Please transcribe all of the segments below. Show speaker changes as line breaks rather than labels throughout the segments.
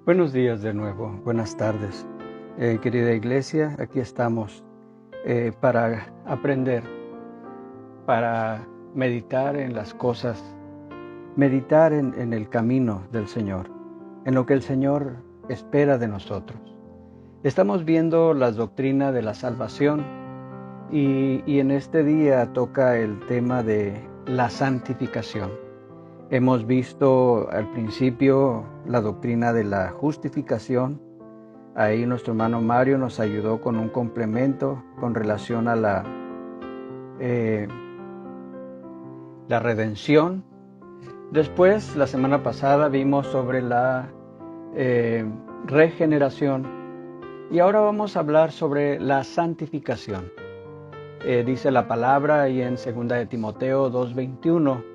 Buenos días de nuevo, buenas tardes. Querida iglesia, aquí estamos para aprender, para meditar en las cosas, meditar en el camino del Señor, en lo que el Señor espera de nosotros. Estamos viendo la doctrina de la salvación y en este día toca el tema de la santificación. Hemos visto al principio la doctrina de la justificación. Ahí nuestro hermano Mario nos ayudó con un complemento con relación a la redención. Después, la semana pasada, vimos sobre la regeneración. Y ahora vamos a hablar sobre la santificación. Dice la palabra ahí en 2 de Timoteo 2:21.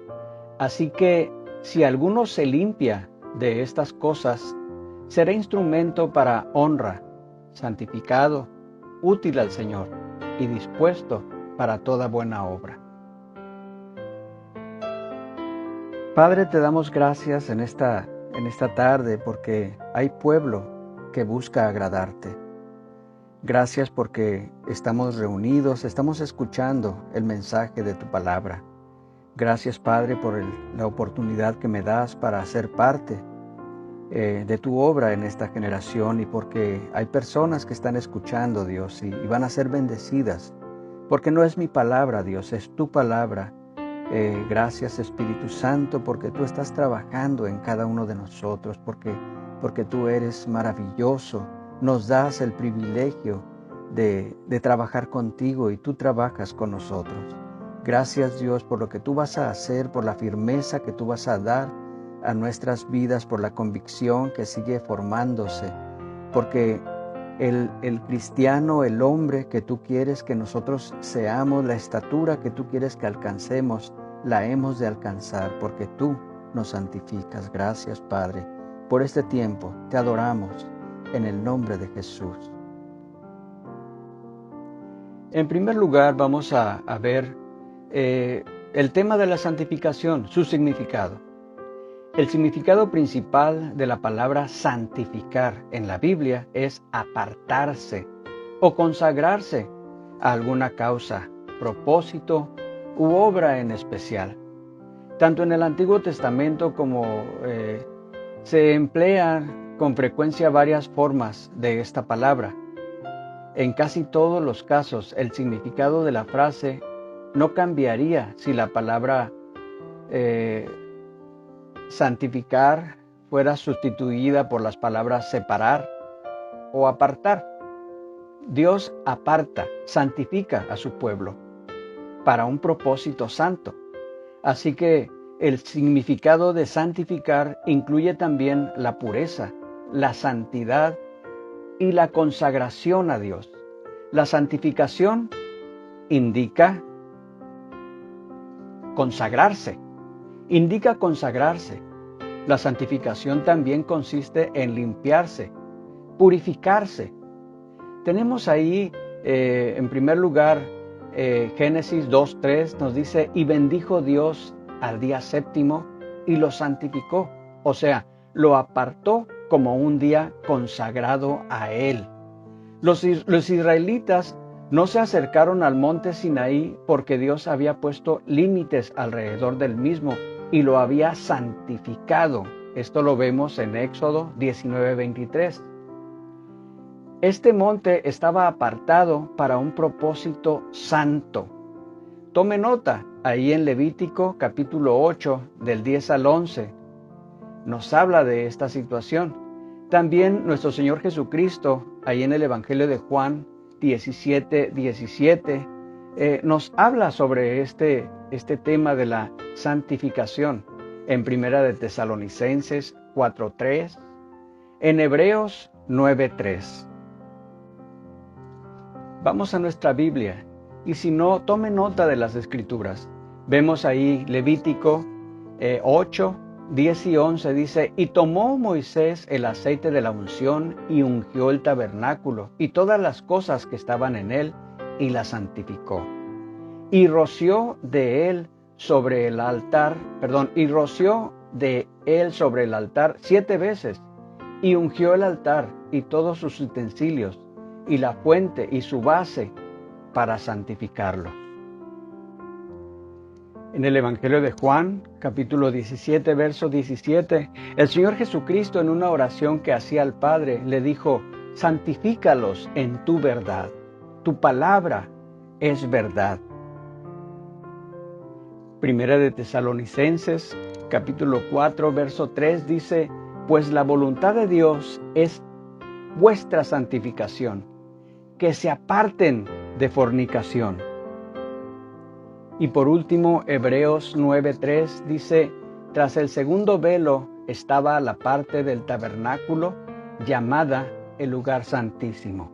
Así que si alguno se limpia de estas cosas, será instrumento para honra, santificado, útil al Señor y dispuesto para toda buena obra. Padre, te damos gracias en esta tarde porque hay pueblo que busca agradarte. Gracias porque estamos reunidos, estamos escuchando el mensaje de tu palabra. Gracias, Padre, por la oportunidad que me das para ser parte de tu obra en esta generación y porque hay personas que están escuchando, Dios, y van a ser bendecidas, porque no es mi palabra, Dios, es tu palabra. Gracias, Espíritu Santo, porque tú estás trabajando en cada uno de nosotros, porque tú eres maravilloso, nos das el privilegio de trabajar contigo y tú trabajas con nosotros. Gracias, Dios, por lo que tú vas a hacer, por la firmeza que tú vas a dar a nuestras vidas, por la convicción que sigue formándose, porque el cristiano, el hombre que tú quieres que nosotros seamos, la estatura que tú quieres que alcancemos, la hemos de alcanzar, porque tú nos santificas. Gracias, Padre, por este tiempo. Te adoramos en el nombre de Jesús. En primer lugar, vamos a ver el tema de la santificación, su significado. El significado principal de la palabra santificar en la Biblia es apartarse o consagrarse a alguna causa, propósito u obra en especial. Tanto en el Antiguo Testamento como se emplean con frecuencia varias formas de esta palabra. En casi todos los casos, el significado de la frase no cambiaría si la palabra santificar fuera sustituida por las palabras separar o apartar. Dios aparta, santifica a su pueblo para un propósito santo. Así que el significado de santificar incluye también la pureza, la santidad y la consagración a Dios. La santificación indica consagrarse. La santificación también consiste en limpiarse, purificarse. Tenemos ahí, en primer lugar, Génesis 2:3 nos dice, y bendijo Dios al día séptimo y lo santificó. O sea, lo apartó como un día consagrado a Él. Los israelitas no se acercaron al monte Sinaí porque Dios había puesto límites alrededor del mismo y lo había santificado. Esto lo vemos en Éxodo 19:23. Este monte estaba apartado para un propósito santo. Tome nota, ahí en Levítico capítulo 8, del 10 al 11, nos habla de esta situación. También nuestro Señor Jesucristo, ahí en el Evangelio de Juan 17:17, nos habla sobre este tema de la santificación. En Primera de Tesalonicenses 4:3, en Hebreos 9:3. Vamos a nuestra Biblia y si no, tome nota de las Escrituras. Vemos ahí Levítico 8, 10 y 11 dice, y tomó Moisés el aceite de la unción y ungió el tabernáculo y todas las cosas que estaban en él y la santificó. Y roció de él sobre el altar 7 veces y ungió el altar y todos sus utensilios, y la fuente y su base, para santificarlos. En el Evangelio de Juan, capítulo 17, verso 17, el Señor Jesucristo, en una oración que hacía al Padre, le dijo: santifícalos en tu verdad. Tu palabra es verdad. Primera de Tesalonicenses, capítulo 4, verso 3 dice: pues la voluntad de Dios es vuestra santificación, que se aparten de fornicación. Y por último, Hebreos 9:3 dice: tras el segundo velo estaba la parte del tabernáculo llamada el lugar santísimo.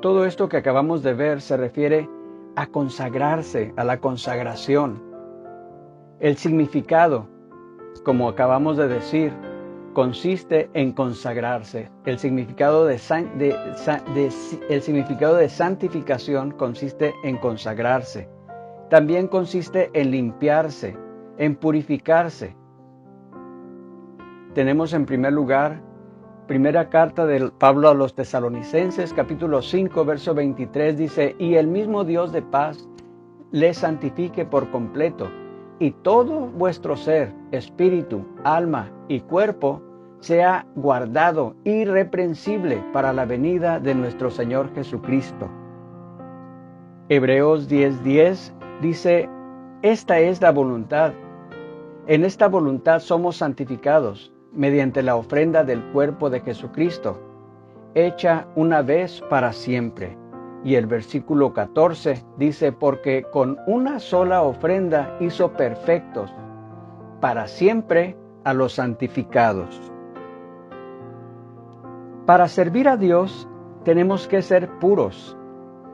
Todo esto que acabamos de ver se refiere a consagrarse, a la consagración. El significado, como acabamos de decir, consiste en consagrarse. El significado de santificación consiste en consagrarse. También consiste en limpiarse, en purificarse. Tenemos en primer lugar, primera carta de Pablo a los Tesalonicenses, capítulo 5, verso 23, dice: y el mismo Dios de paz les santifique por completo, y todo vuestro ser, espíritu, alma y cuerpo sea guardado irreprensible para la venida de nuestro Señor Jesucristo. Hebreos 10:10 dice: esta es la voluntad. En esta voluntad somos santificados mediante la ofrenda del cuerpo de Jesucristo, hecha una vez para siempre. Y el versículo 14 dice: porque con una sola ofrenda hizo perfectos para siempre a los santificados. Para servir a Dios tenemos que ser puros,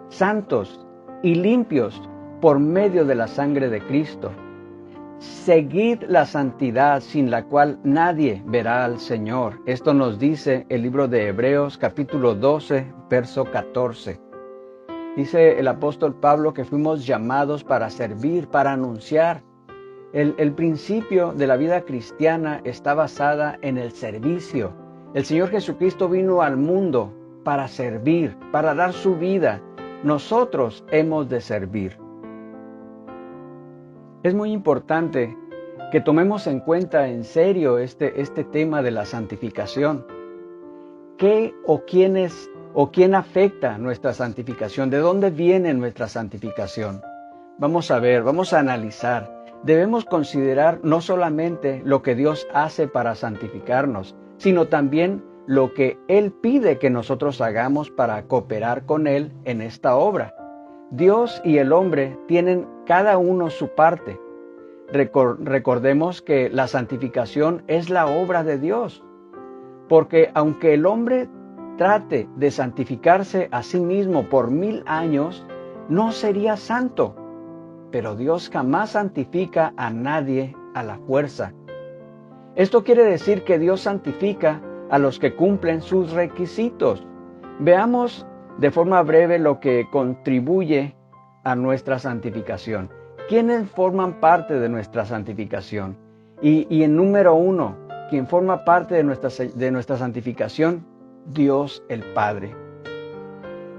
santos y limpios por medio de la sangre de Cristo. Seguid la santidad sin la cual nadie verá al Señor. Esto nos dice el libro de Hebreos capítulo 12, verso 14. Dice el apóstol Pablo que fuimos llamados para servir, para anunciar. El principio de la vida cristiana está basada en el servicio. El Señor Jesucristo vino al mundo para servir, para dar su vida. Nosotros hemos de servir. Es muy importante que tomemos en cuenta en serio este tema de la santificación. ¿Qué o quién afecta nuestra santificación? ¿De dónde viene nuestra santificación? Vamos a ver, vamos a analizar. Debemos considerar no solamente lo que Dios hace para santificarnos, sino también lo que Él pide que nosotros hagamos para cooperar con Él en esta obra. Dios y el hombre tienen cada uno su parte. Recordemos que la santificación es la obra de Dios, porque aunque el hombre trate de santificarse a sí mismo por 1000 años, no sería santo. Pero Dios jamás santifica a nadie a la fuerza. Esto quiere decir que Dios santifica a los que cumplen sus requisitos. Veamos de forma breve lo que contribuye a nuestra santificación. ¿Quiénes forman parte de nuestra santificación? Y en número 1, quien forma parte de nuestra santificación, Dios el Padre.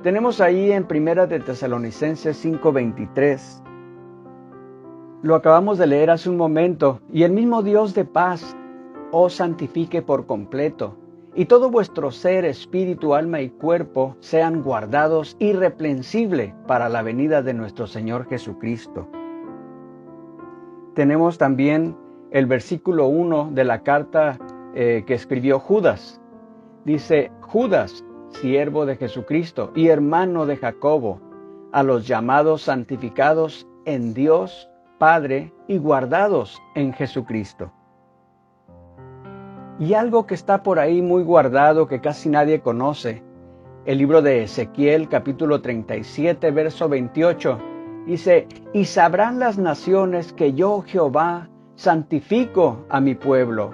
Tenemos ahí en Primera de Tesalonicenses 5:23. Lo acabamos de leer hace un momento. Y el mismo Dios de paz os santifique por completo, y todo vuestro ser, espíritu, alma y cuerpo sean guardados irreprensible para la venida de nuestro Señor Jesucristo. Tenemos también el versículo 1 de la carta que escribió Judas. Dice: Judas, siervo de Jesucristo y hermano de Jacobo, a los llamados santificados en Dios Padre y guardados en Jesucristo. Y algo que está por ahí muy guardado que casi nadie conoce, el libro de Ezequiel capítulo 37 verso 28 dice: y sabrán las naciones que yo Jehová santifico a mi pueblo,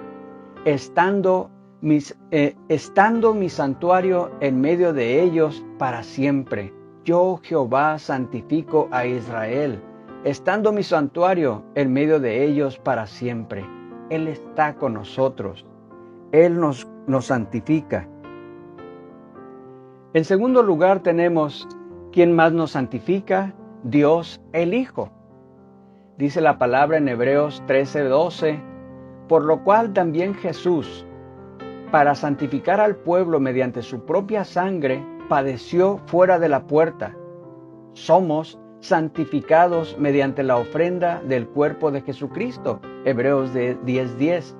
estando mi santuario en medio de ellos para siempre. Yo Jehová santifico a Israel, estando mi santuario en medio de ellos para siempre. Él está con nosotros. Él nos santifica. En segundo lugar tenemos, ¿quién más nos santifica? Dios el Hijo. Dice la palabra en Hebreos 13:12, por lo cual también Jesús, para santificar al pueblo mediante su propia sangre, padeció fuera de la puerta. Somos santificados mediante la ofrenda del cuerpo de Jesucristo. Hebreos 10:10.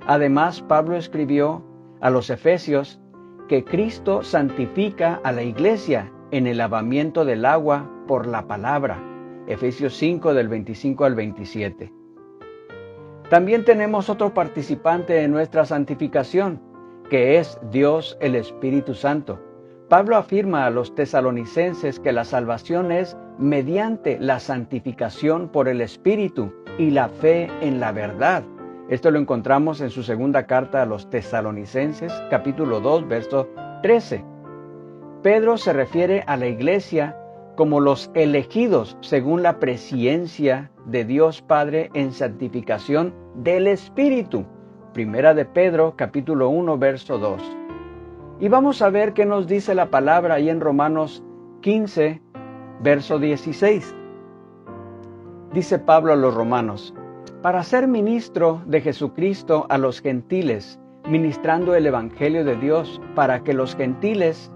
Además, Pablo escribió a los Efesios que Cristo santifica a la iglesia en el lavamiento del agua por la palabra. Efesios 5 del 25 al 27. También tenemos otro participante en nuestra santificación, que es Dios el Espíritu Santo. Pablo afirma a los tesalonicenses que la salvación es mediante la santificación por el Espíritu y la fe en la verdad. Esto lo encontramos en su segunda carta a los tesalonicenses, capítulo 2, verso 13. Pedro se refiere a la iglesia como los elegidos según la presciencia de Dios Padre en santificación del Espíritu. Primera de Pedro, capítulo 1, verso 2. Y vamos a ver qué nos dice la palabra ahí en Romanos 15, verso 16. Dice Pablo a los romanos, para ser ministro de Jesucristo a los gentiles, ministrando el Evangelio de Dios, para que los gentiles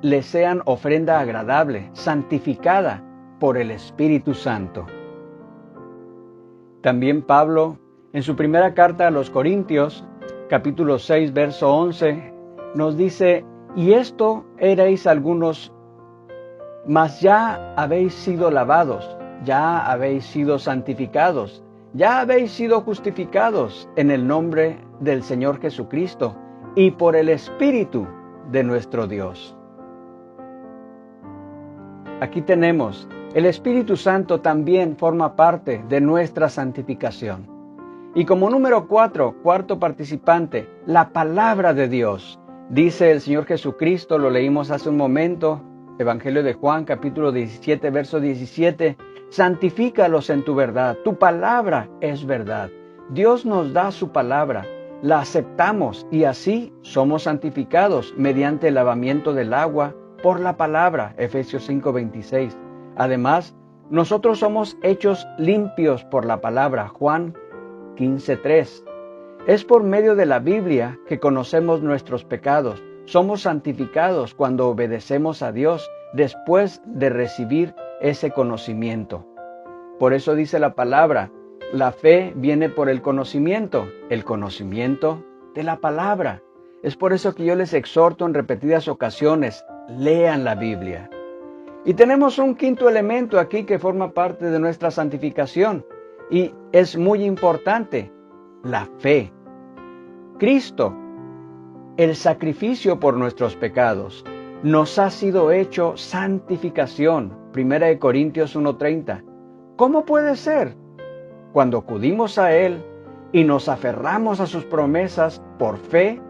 les sean ofrenda agradable, santificada por el Espíritu Santo. También Pablo, en su primera carta a los Corintios, capítulo 6, verso 11, nos dice, y esto erais algunos, mas ya habéis sido lavados, ya habéis sido santificados, ya habéis sido justificados en el nombre del Señor Jesucristo y por el Espíritu de nuestro Dios. Aquí tenemos, el Espíritu Santo también forma parte de nuestra santificación. Y como número 4, cuarto participante, la palabra de Dios. Dice el Señor Jesucristo, lo leímos hace un momento, Evangelio de Juan, capítulo 17, verso 17, santifícalos en tu verdad, tu palabra es verdad. Dios nos da su palabra, la aceptamos y así somos santificados mediante el lavamiento del agua por la palabra, Efesios 5:26. Además, nosotros somos hechos limpios por la palabra, Juan 15:3. Es por medio de la Biblia que conocemos nuestros pecados. Somos santificados cuando obedecemos a Dios después de recibir ese conocimiento. Por eso dice la palabra, la fe viene por el conocimiento de la palabra. Es por eso que yo les exhorto en repetidas ocasiones, lean la Biblia. Y tenemos un quinto elemento aquí que forma parte de nuestra santificación y es muy importante, la fe. Cristo, el sacrificio por nuestros pecados, nos ha sido hecho santificación. 1 Corintios 1:30. ¿Cómo puede ser? Cuando acudimos a Él y nos aferramos a sus promesas por fe,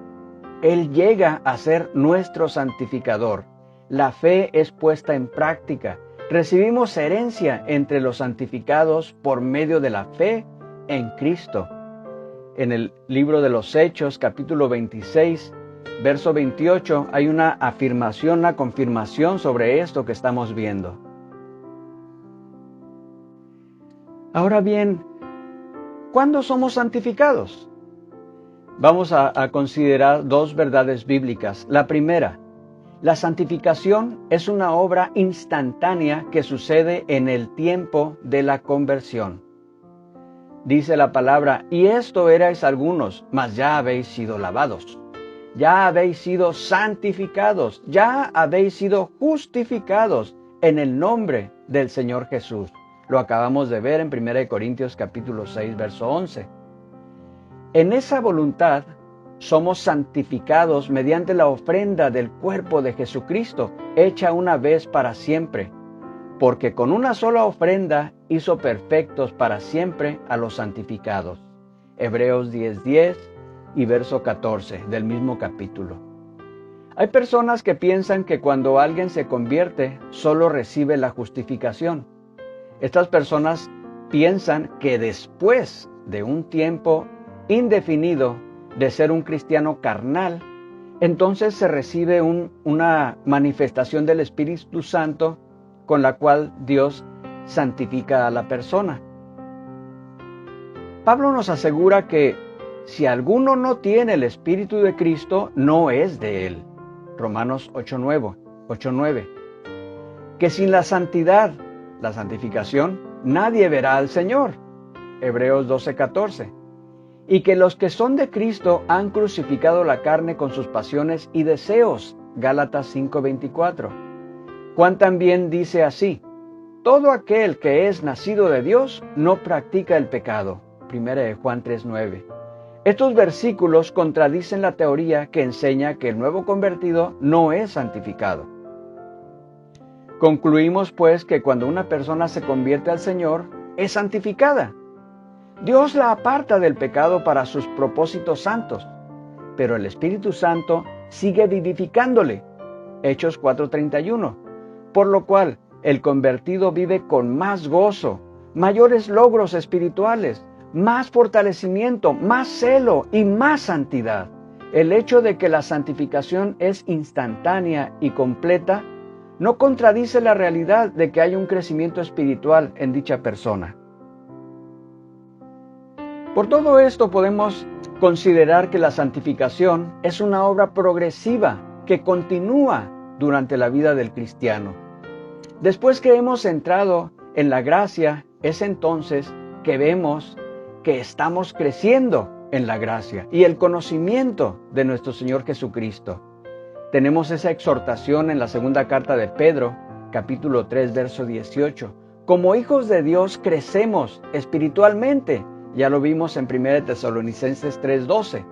Él llega a ser nuestro santificador. La fe es puesta en práctica. Recibimos herencia entre los santificados por medio de la fe en Cristo. En el libro de los Hechos, capítulo 26, verso 28, hay una afirmación, una confirmación sobre esto que estamos viendo. Ahora bien, ¿cuándo somos santificados? Vamos a considerar dos verdades bíblicas. La primera, la santificación es una obra instantánea que sucede en el tiempo de la conversión. Dice la palabra, y esto erais algunos, mas ya habéis sido lavados, ya habéis sido santificados, ya habéis sido justificados en el nombre del Señor Jesús. Lo acabamos de ver en 1 Corintios capítulo 6, verso 11. En esa voluntad somos santificados mediante la ofrenda del cuerpo de Jesucristo, hecha una vez para siempre, porque con una sola ofrenda hizo perfectos para siempre a los santificados. Hebreos 10:10 y verso 14 del mismo capítulo. Hay personas que piensan que cuando alguien se convierte, solo recibe la justificación. Estas personas piensan que después de un tiempo indefinido, de ser un cristiano carnal, entonces se recibe una manifestación del Espíritu Santo con la cual Dios santifica a la persona. Pablo nos asegura que si alguno no tiene el Espíritu de Cristo, no es de él. Romanos 8:9. Que sin la santidad, la santificación, nadie verá al Señor. Hebreos 12:14. Y que los que son de Cristo han crucificado la carne con sus pasiones y deseos. Gálatas 5:24. Juan también dice así: todo aquel que es nacido de Dios no practica el pecado. 1 Juan 3:9. Estos versículos contradicen la teoría que enseña que el nuevo convertido no es santificado. Concluimos pues que cuando una persona se convierte al Señor, es santificada. Dios la aparta del pecado para sus propósitos santos, pero el Espíritu Santo sigue vivificándole. Hechos 4:31. Por lo cual, el convertido vive con más gozo, mayores logros espirituales, más fortalecimiento, más celo y más santidad. El hecho de que la santificación es instantánea y completa no contradice la realidad de que hay un crecimiento espiritual en dicha persona. Por todo esto podemos considerar que la santificación es una obra progresiva que continúa durante la vida del cristiano. Después que hemos entrado en la gracia, es entonces que vemos que estamos creciendo en la gracia y el conocimiento de nuestro Señor Jesucristo. Tenemos esa exhortación en la segunda carta de Pedro, capítulo 3, verso 18. Como hijos de Dios crecemos espiritualmente. Ya lo vimos en 1 Tesalonicenses 3:12.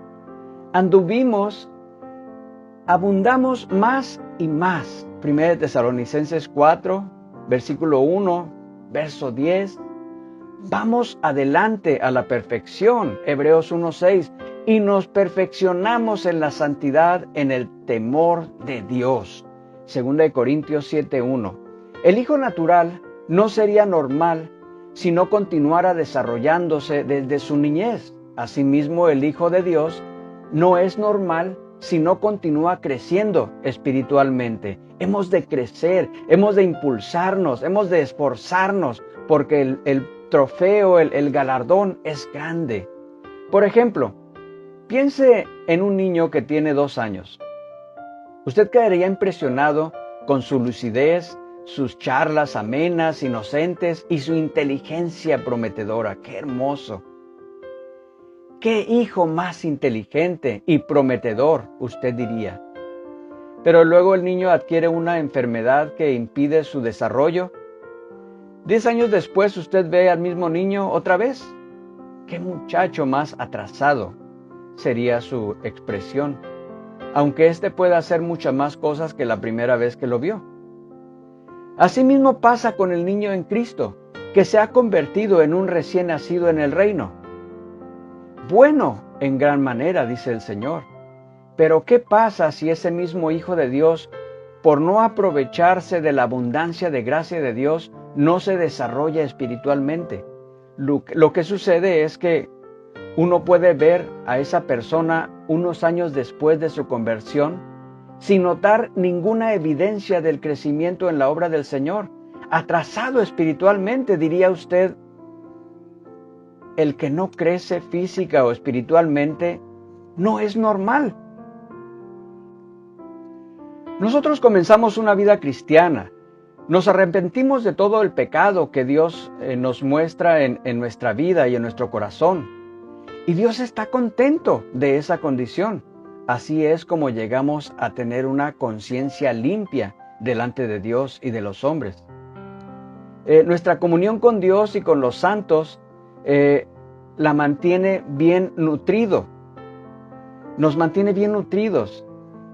Abundamos más y más. 1 Tesalonicenses 4, versículo 1, verso 10. Vamos adelante a la perfección, Hebreos 1:6, y nos perfeccionamos en la santidad, en el temor de Dios, 2 Corintios 7:1. El hijo natural no sería normal si no continuara desarrollándose desde su niñez. Asimismo, el Hijo de Dios no es normal si no continúa creciendo espiritualmente. Hemos de crecer, hemos de impulsarnos, hemos de esforzarnos, porque el trofeo, el galardón es grande. Por ejemplo, piense en un niño que tiene 2 años. Usted quedaría impresionado con su lucidez, sus charlas amenas, inocentes y su inteligencia prometedora. ¡Qué hermoso! ¡Qué hijo más inteligente y prometedor!, usted diría. Pero luego el niño adquiere una enfermedad que impide su desarrollo. 10 años después usted ve al mismo niño otra vez. ¡Qué muchacho más atrasado!, sería su expresión, aunque éste pueda hacer muchas más cosas que la primera vez que lo vio. Asimismo pasa con el niño en Cristo, que se ha convertido en un recién nacido en el reino. Bueno, en gran manera, dice el Señor. Pero ¿qué pasa si ese mismo Hijo de Dios, por no aprovecharse de la abundancia de gracia de Dios, no se desarrolla espiritualmente? Lo que sucede es que uno puede ver a esa persona unos años después de su conversión sin notar ninguna evidencia del crecimiento en la obra del Señor. Atrasado espiritualmente, diría usted. El que no crece física o espiritualmente no es normal. Nosotros comenzamos una vida cristiana. Nos arrepentimos de todo el pecado que Dios nos muestra en nuestra vida y en nuestro corazón. Y Dios está contento de esa condición. Así es como llegamos a tener una conciencia limpia delante de Dios y de los hombres. Nuestra comunión con Dios y con los santos la mantiene bien nutrido. Nos mantiene bien nutridos.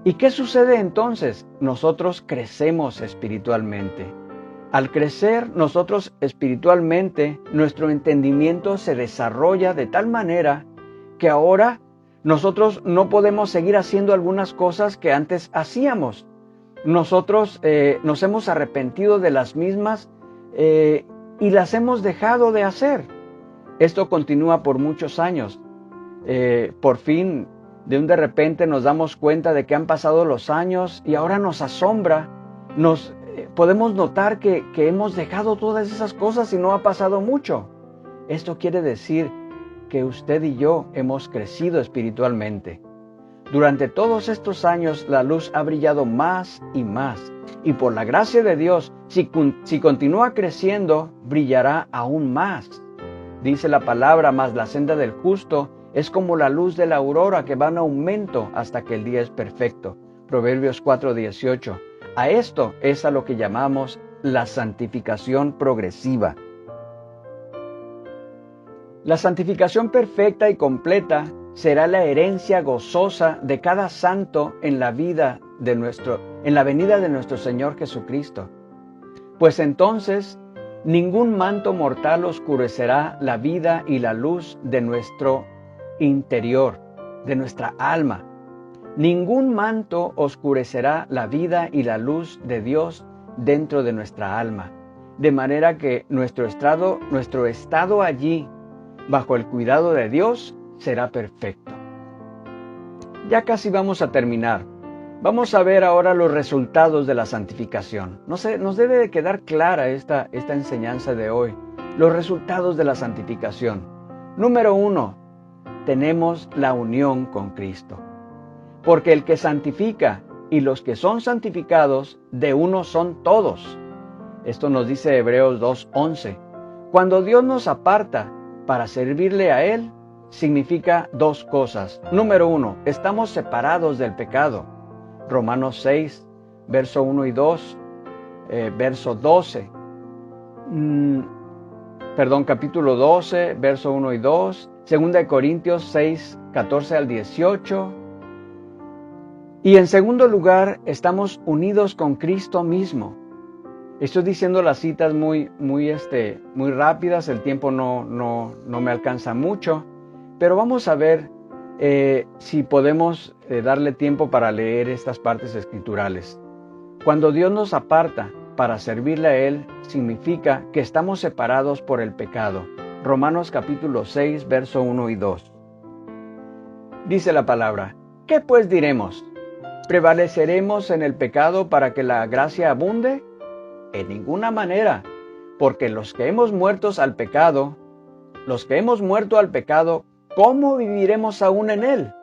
¿Y qué sucede entonces? Nosotros crecemos espiritualmente. Al crecer nosotros espiritualmente, nuestro entendimiento se desarrolla de tal manera que ahora nosotros no podemos seguir haciendo algunas cosas que antes hacíamos. Nosotros nos hemos arrepentido de las mismas y las hemos dejado de hacer. Esto continúa por muchos años. Por fin de repente nos damos cuenta de que han pasado los años y ahora nos asombra, podemos notar que hemos dejado todas esas cosas y no ha pasado mucho. Esto quiere decir que usted y yo hemos crecido espiritualmente. Durante todos estos años la luz ha brillado más y más, y por la gracia de Dios, si continúa creciendo, brillará aún más. Dice la palabra, mas la senda del justo es como la luz de la aurora que va en aumento hasta que el día es perfecto. Proverbios 4:18. A esto es a lo que llamamos la santificación progresiva. La santificación perfecta y completa será la herencia gozosa de cada santo en la venida de nuestro Señor Jesucristo. Pues entonces, ningún manto mortal oscurecerá la vida y la luz de nuestro interior, de nuestra alma. Ningún manto oscurecerá la vida y la luz de Dios dentro de nuestra alma. De manera que nuestro estado allí, bajo el cuidado de Dios, será perfecto. Ya casi vamos a terminar. Vamos a ver ahora los resultados de la santificación. Nos debe de quedar clara esta enseñanza de hoy. Los resultados de la santificación. Número 1, tenemos la unión con Cristo. Porque el que santifica y los que son santificados, de uno son todos. Esto nos dice Hebreos 2:11. Cuando Dios nos aparta para servirle a Él, significa dos cosas. Número 1, estamos separados del pecado. Romanos 6, verso 1 y 2, verso 12. Capítulo 12, verso 1 y 2. 2 Corintios 6, 14 al 18. Y en segundo lugar, estamos unidos con Cristo mismo. Estoy diciendo las citas muy rápidas, el tiempo no me alcanza mucho, pero vamos a ver si podemos darle tiempo para leer estas partes escriturales. Cuando Dios nos aparta para servirle a Él, significa que estamos separados por el pecado. Romanos capítulo 6, verso 1 y 2. Dice la palabra, ¿qué pues diremos? ¿Prevaleceremos en el pecado para que la gracia abunde? En ninguna manera, porque los que hemos muerto al pecado, ¿cómo viviremos aún en él?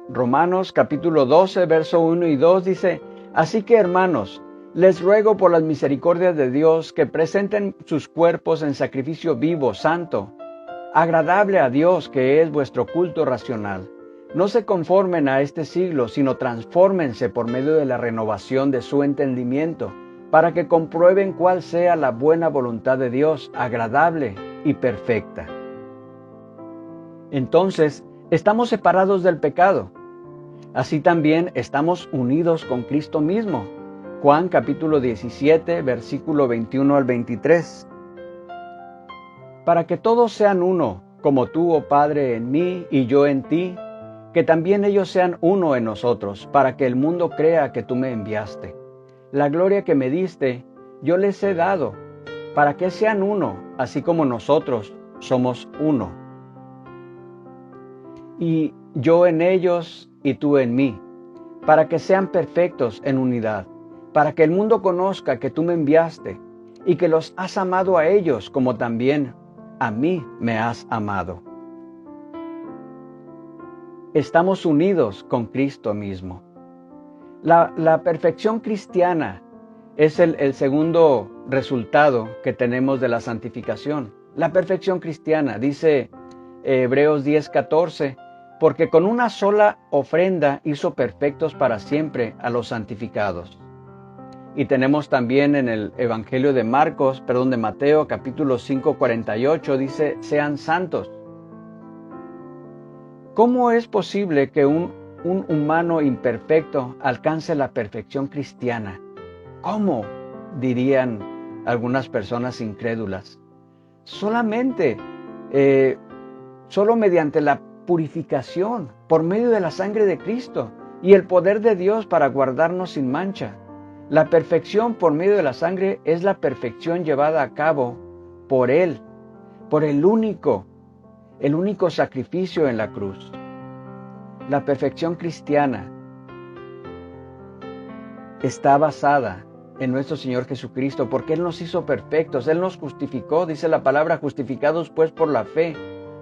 Romanos capítulo 12, verso 1 y 2 dice, así que hermanos, les ruego por las misericordias de Dios que presenten sus cuerpos en sacrificio vivo, santo, agradable a Dios, que es vuestro culto racional. No se conformen a este siglo, sino transfórmense por medio de la renovación de su entendimiento, para que comprueben cuál sea la buena voluntad de Dios, agradable y perfecta. Entonces, estamos separados del pecado. Así también estamos unidos con Cristo mismo. Juan capítulo 17, versículo 21 al 23. Para que todos sean uno, como tú, oh Padre, en mí y yo en ti, que también ellos sean uno en nosotros, para que el mundo crea que tú me enviaste. La gloria que me diste, yo les he dado, para que sean uno, así como nosotros somos uno. Y yo en ellos y tú en mí, para que sean perfectos en unidad, para que el mundo conozca que tú me enviaste y que los has amado a ellos como también a mí me has amado. Estamos unidos con Cristo mismo. La perfección cristiana es el segundo resultado que tenemos de la santificación. La perfección cristiana, dice Hebreos 10:14, porque con una sola ofrenda hizo perfectos para siempre a los santificados. Y tenemos también en el Evangelio de Mateo, capítulo 5:48, dice, sean santos. ¿Cómo es posible que un humano imperfecto alcance la perfección cristiana? ¿Cómo? Dirían algunas personas incrédulas. Solo mediante la purificación, por medio de la sangre de Cristo y el poder de Dios para guardarnos sin mancha. La perfección por medio de la sangre es la perfección llevada a cabo por Él, por el único el único sacrificio en la cruz. La perfección cristiana está basada en nuestro Señor Jesucristo, porque Él nos hizo perfectos, Él nos justificó, dice la palabra, justificados pues por la fe.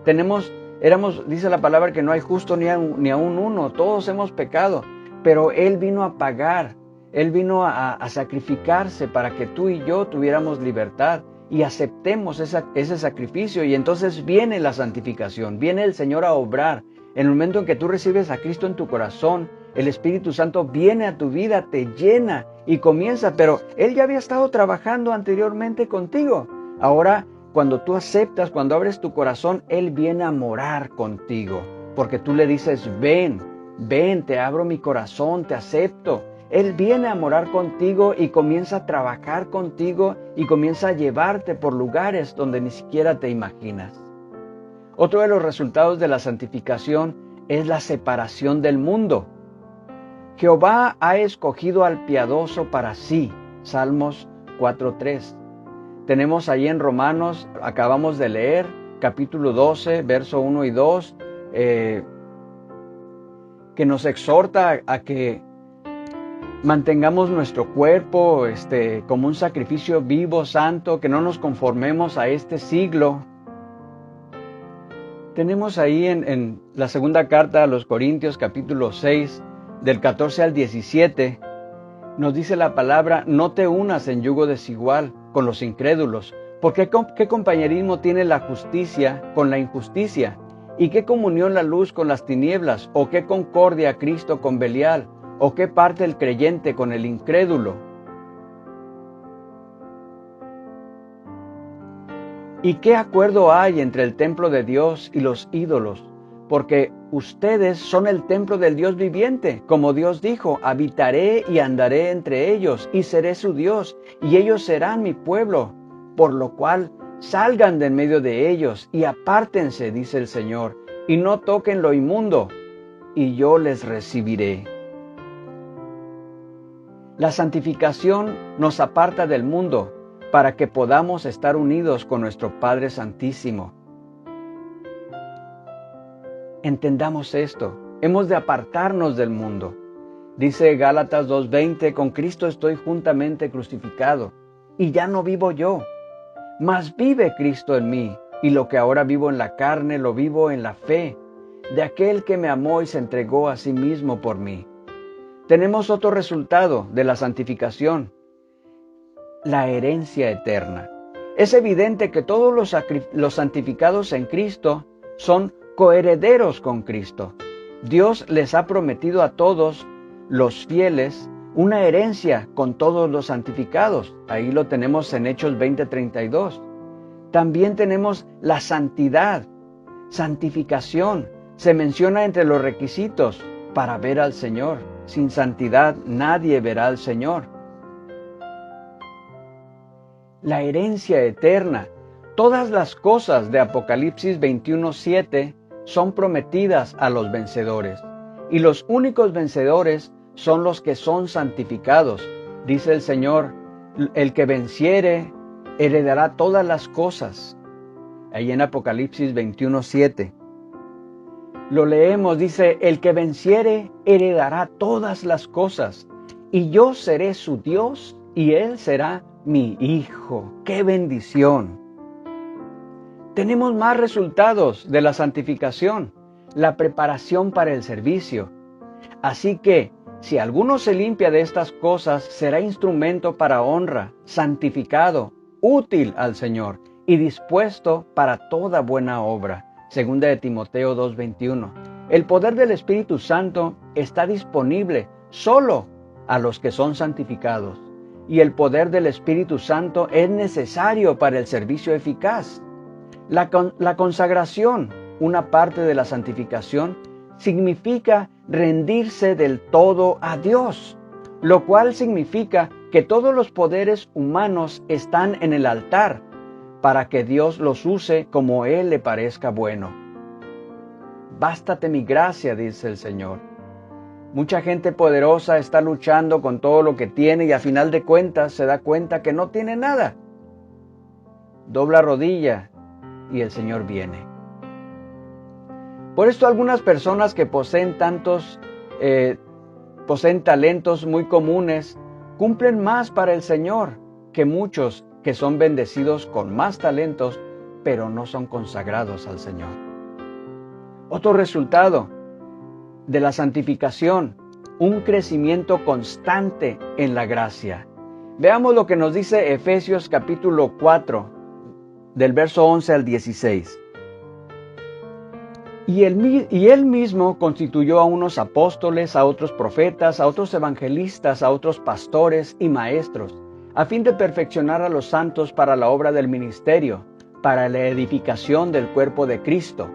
Dice la palabra que no hay justo ni aun uno, todos hemos pecado, pero Él vino a pagar, Él vino a sacrificarse para que tú y yo tuviéramos libertad y aceptemos ese sacrificio, y entonces viene la santificación, viene el Señor a obrar. En el momento en que tú recibes a Cristo en tu corazón, el Espíritu Santo viene a tu vida, te llena y comienza, pero Él ya había estado trabajando anteriormente contigo. Ahora, cuando tú aceptas, cuando abres tu corazón, Él viene a morar contigo, porque tú le dices, ven, te abro mi corazón, te acepto. Él viene a morar contigo y comienza a trabajar contigo y comienza a llevarte por lugares donde ni siquiera te imaginas. Otro de los resultados de la santificación es la separación del mundo. Jehová ha escogido al piadoso para sí. Salmos 4:3. Tenemos ahí en Romanos, acabamos de leer, capítulo 12, verso 1 y 2, que nos exhorta a que mantengamos nuestro cuerpo como un sacrificio vivo, santo, que no nos conformemos a este siglo. Tenemos ahí en la segunda carta a los Corintios, capítulo 6, del 14 al 17, nos dice la palabra, no te unas en yugo desigual con los incrédulos, porque ¿qué compañerismo tiene la justicia con la injusticia? ¿Y qué comunión la luz con las tinieblas? ¿O qué concordia Cristo con Belial? ¿O qué parte el creyente con el incrédulo? ¿Y qué acuerdo hay entre el templo de Dios y los ídolos? Porque ustedes son el templo del Dios viviente. Como Dios dijo, habitaré y andaré entre ellos, y seré su Dios, y ellos serán mi pueblo. Por lo cual, salgan de en medio de ellos, y apártense, dice el Señor, y no toquen lo inmundo, y yo les recibiré. La santificación nos aparta del mundo, para que podamos estar unidos con nuestro Padre Santísimo. Entendamos esto, hemos de apartarnos del mundo. Dice Gálatas 2:20, con Cristo estoy juntamente crucificado, y ya no vivo yo, mas vive Cristo en mí, y lo que ahora vivo en la carne, lo vivo en la fe de aquel que me amó y se entregó a sí mismo por mí. Tenemos otro resultado de la santificación, la herencia eterna. Es evidente que todos los santificados en Cristo son coherederos con Cristo. Dios les ha prometido a todos los fieles una herencia con todos los santificados. Ahí lo tenemos en Hechos 20:32. También tenemos la santidad, santificación. Se menciona entre los requisitos para ver al Señor. Sin santidad nadie verá al Señor. La herencia eterna. Todas las cosas de Apocalipsis 21:7 son prometidas a los vencedores. Y los únicos vencedores son los que son santificados. Dice el Señor, el que venciere heredará todas las cosas. Ahí en Apocalipsis 21:7. Lo leemos, dice, el que venciere heredará todas las cosas. Y yo seré su Dios y él será mi hijo. ¡Qué bendición! Tenemos más resultados de la santificación, la preparación para el servicio. Así que, si alguno se limpia de estas cosas, será instrumento para honra, santificado, útil al Señor y dispuesto para toda buena obra. Segunda de Timoteo 2:21. El poder del Espíritu Santo está disponible solo a los que son santificados. Y el poder del Espíritu Santo es necesario para el servicio eficaz. La consagración, una parte de la santificación, significa rendirse del todo a Dios, lo cual significa que todos los poderes humanos están en el altar para que Dios los use como Él le parezca bueno. Bástate mi gracia, dice el Señor. Mucha gente poderosa está luchando con todo lo que tiene y a final de cuentas se da cuenta que no tiene nada. Dobla rodilla y el Señor viene. Por esto algunas personas que poseen talentos muy comunes, cumplen más para el Señor que muchos que son bendecidos con más talentos, pero no son consagrados al Señor. Otro resultado de la santificación, un crecimiento constante en la gracia. Veamos lo que nos dice Efesios capítulo 4, del verso 11 al 16. Y él mismo constituyó a unos apóstoles, a otros profetas, a otros evangelistas, a otros pastores y maestros, a fin de perfeccionar a los santos para la obra del ministerio, para la edificación del cuerpo de Cristo.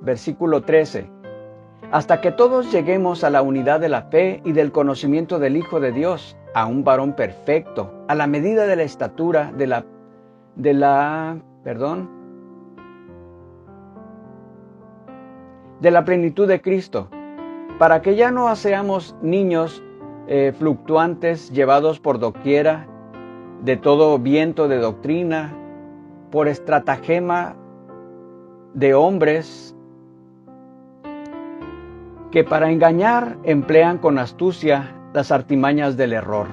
Versículo 13. Hasta que todos lleguemos a la unidad de la fe y del conocimiento del Hijo de Dios, a un varón perfecto, a la medida de la estatura de la plenitud de Cristo, para que ya no seamos niños fluctuantes, llevados por doquiera, de todo viento de doctrina, por estratagema de hombres, que para engañar emplean con astucia las artimañas del error,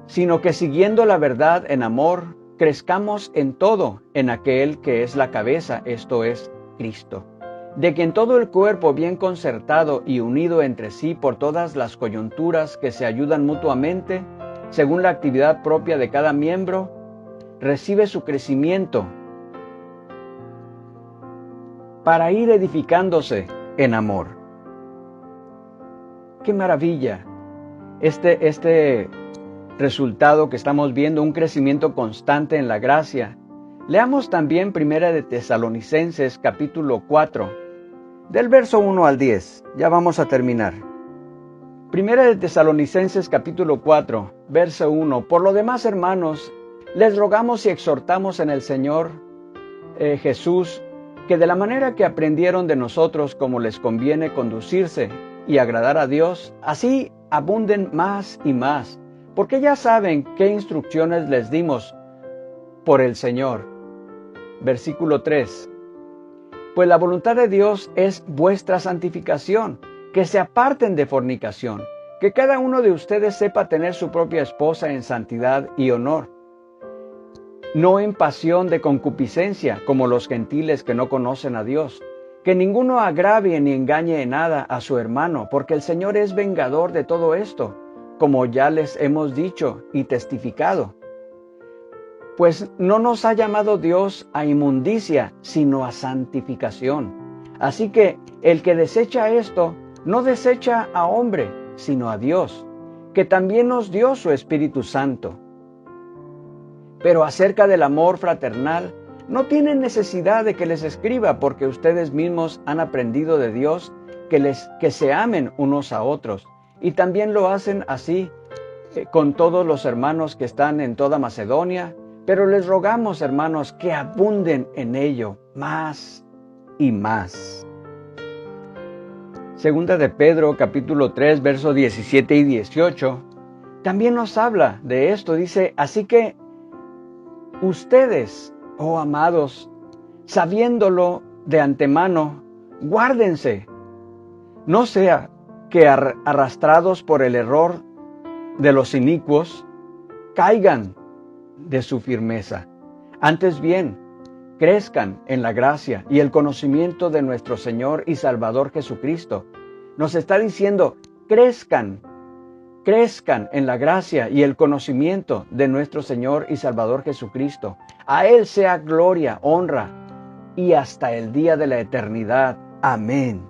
sino que siguiendo la verdad en amor, crezcamos en todo en aquel que es la cabeza, esto es, Cristo, de quien todo el cuerpo bien concertado y unido entre sí por todas las coyunturas que se ayudan mutuamente, según la actividad propia de cada miembro, recibe su crecimiento para ir edificándose en amor. ¡Qué maravilla! Este resultado que estamos viendo, un crecimiento constante en la gracia. Leamos también 1 de Tesalonicenses capítulo 4, del verso 1 al 10. Ya vamos a terminar. 1 de Tesalonicenses capítulo 4, verso 1. Por lo demás, hermanos, les rogamos y exhortamos en el Señor Jesús, que de la manera que aprendieron de nosotros como les conviene conducirse y agradar a Dios, así abunden más y más, porque ya saben qué instrucciones les dimos por el Señor. Versículo 3. Pues la voluntad de Dios es vuestra santificación, que se aparten de fornicación, que cada uno de ustedes sepa tener su propia esposa en santidad y honor, no en pasión de concupiscencia, como los gentiles que no conocen a Dios. Que ninguno agravie ni engañe en nada a su hermano, porque el Señor es vengador de todo esto, como ya les hemos dicho y testificado. Pues no nos ha llamado Dios a inmundicia, sino a santificación. Así que el que desecha esto, no desecha a hombre, sino a Dios, que también nos dio su Espíritu Santo. Pero acerca del amor fraternal, no tienen necesidad de que les escriba, porque ustedes mismos han aprendido de Dios que se amen unos a otros, y también lo hacen así con todos los hermanos que están en toda Macedonia, pero les rogamos, hermanos, que abunden en ello más y más. Segunda de Pedro, capítulo 3, versos 17 y 18, también nos habla de esto. Dice, así que ustedes, oh amados, sabiéndolo de antemano, guárdense, no sea que arrastrados por el error de los inicuos, caigan de su firmeza. Antes bien, crezcan en la gracia y el conocimiento de nuestro Señor y Salvador Jesucristo. Nos está diciendo, crezcan en la gracia y el conocimiento de nuestro Señor y Salvador Jesucristo. A Él sea gloria, honra y hasta el día de la eternidad. Amén.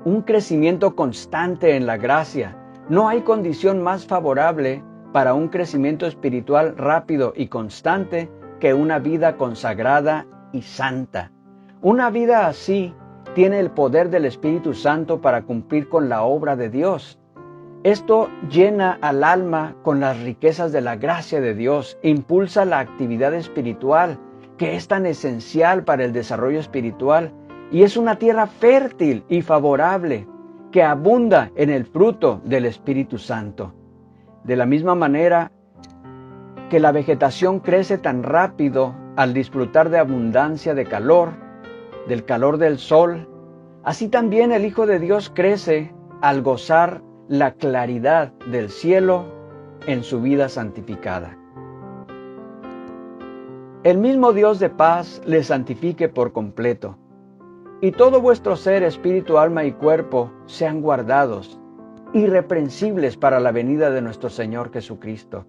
Un crecimiento constante en la gracia. No hay condición más favorable para un crecimiento espiritual rápido y constante que una vida consagrada y santa. Una vida así tiene el poder del Espíritu Santo para cumplir con la obra de Dios. Esto llena al alma con las riquezas de la gracia de Dios, impulsa la actividad espiritual, que es tan esencial para el desarrollo espiritual, y es una tierra fértil y favorable, que abunda en el fruto del Espíritu Santo. De la misma manera que la vegetación crece tan rápido al disfrutar de abundancia de calor, del calor del sol, así también el Hijo de Dios crece al gozar la claridad del cielo en su vida santificada. El mismo Dios de paz les santifique por completo, y todo vuestro ser, espíritu, alma y cuerpo sean guardados, irreprensibles para la venida de nuestro Señor Jesucristo.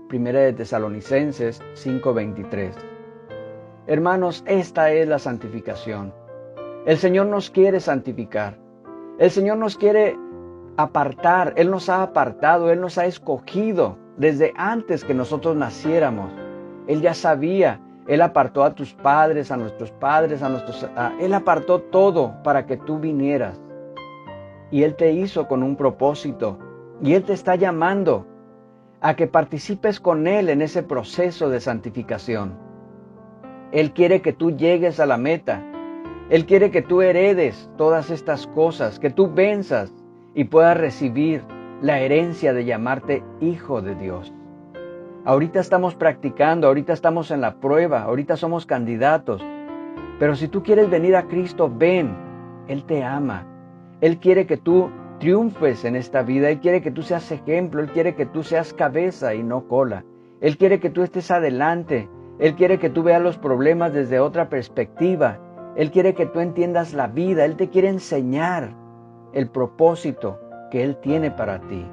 Primera de Tesalonicenses 5:23. Hermanos, esta es la santificación. El Señor nos quiere santificar. El Señor nos quiere apartar. Él nos ha apartado, Él nos ha escogido desde antes que nosotros naciéramos. Él ya sabía. Él apartó a tus padres, a nuestros padres, Él apartó todo para que tú vinieras. Y Él te hizo con un propósito. Y Él te está llamando a que participes con Él en ese proceso de santificación. Él quiere que tú llegues a la meta. Él quiere que tú heredes todas estas cosas, que tú venzas y puedas recibir la herencia de llamarte hijo de Dios. Ahorita estamos practicando, ahorita estamos en la prueba, ahorita somos candidatos. Pero si tú quieres venir a Cristo, ven. Él te ama. Él quiere que tú triunfes en esta vida. Él quiere que tú seas ejemplo. Él quiere que tú seas cabeza y no cola. Él quiere que tú estés adelante. Él quiere que tú veas los problemas desde otra perspectiva. Él quiere que tú entiendas la vida. Él te quiere enseñar el propósito que Él tiene para ti.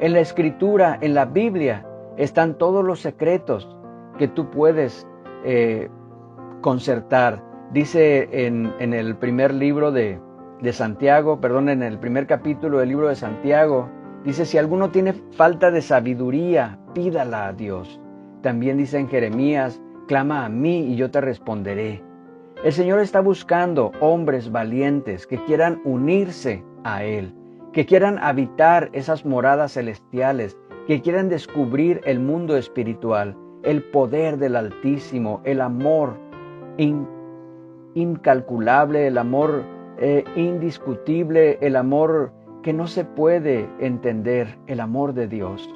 En la Escritura, en la Biblia, están todos los secretos que tú puedes concertar. Dice en el primer libro de Santiago, en el primer capítulo del libro de Santiago, dice, si alguno tiene falta de sabiduría, pídala a Dios. También dice en Jeremías, clama a mí y yo te responderé. El Señor está buscando hombres valientes que quieran unirse a Él, que quieran habitar esas moradas celestiales, que quieran descubrir el mundo espiritual, el poder del Altísimo, el amor incalculable, el amor indiscutible, el amor que no se puede entender, el amor de Dios.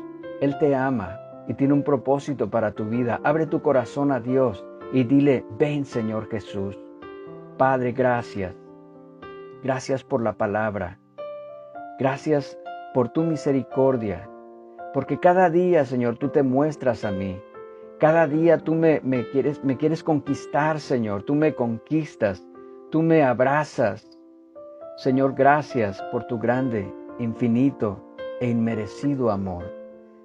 Él te ama y tiene un propósito para tu vida. Abre tu corazón a Dios y dile, ven Señor Jesús. Padre, gracias. Gracias por la palabra. Gracias por tu misericordia. Porque cada día, Señor, tú te muestras a mí. Cada día tú me quieres conquistar, Señor. Tú me conquistas. Tú me abrazas. Señor, gracias por tu grande, infinito e inmerecido amor.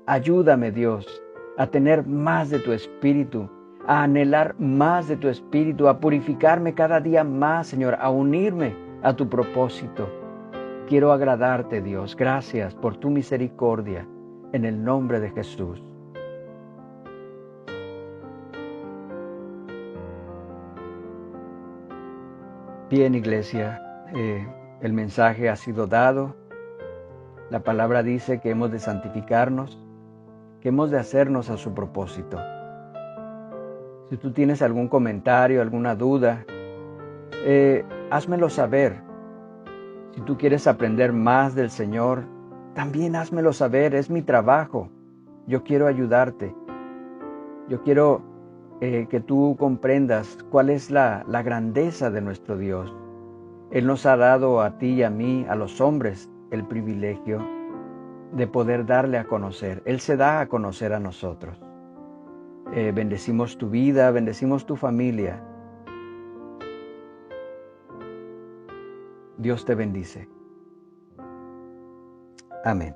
Ayúdame, Dios, a tener más de tu Espíritu, a anhelar más de tu Espíritu, a purificarme cada día más, Señor, a unirme a tu propósito. Quiero agradarte, Dios. Gracias por tu misericordia. En el nombre de Jesús. Bien, iglesia, el mensaje ha sido dado. La palabra dice que hemos de santificarnos, que hemos de hacernos a su propósito. Si tú tienes algún comentario, alguna duda, házmelo saber. Si tú quieres aprender más del Señor, también házmelo saber. Es mi trabajo. Yo quiero ayudarte. Yo quiero que tú comprendas cuál es la grandeza de nuestro Dios. Él nos ha dado a ti y a mí, a los hombres, el privilegio de poder darle a conocer. Él se da a conocer a nosotros. Bendecimos tu vida, bendecimos tu familia. Dios te bendice. Amén.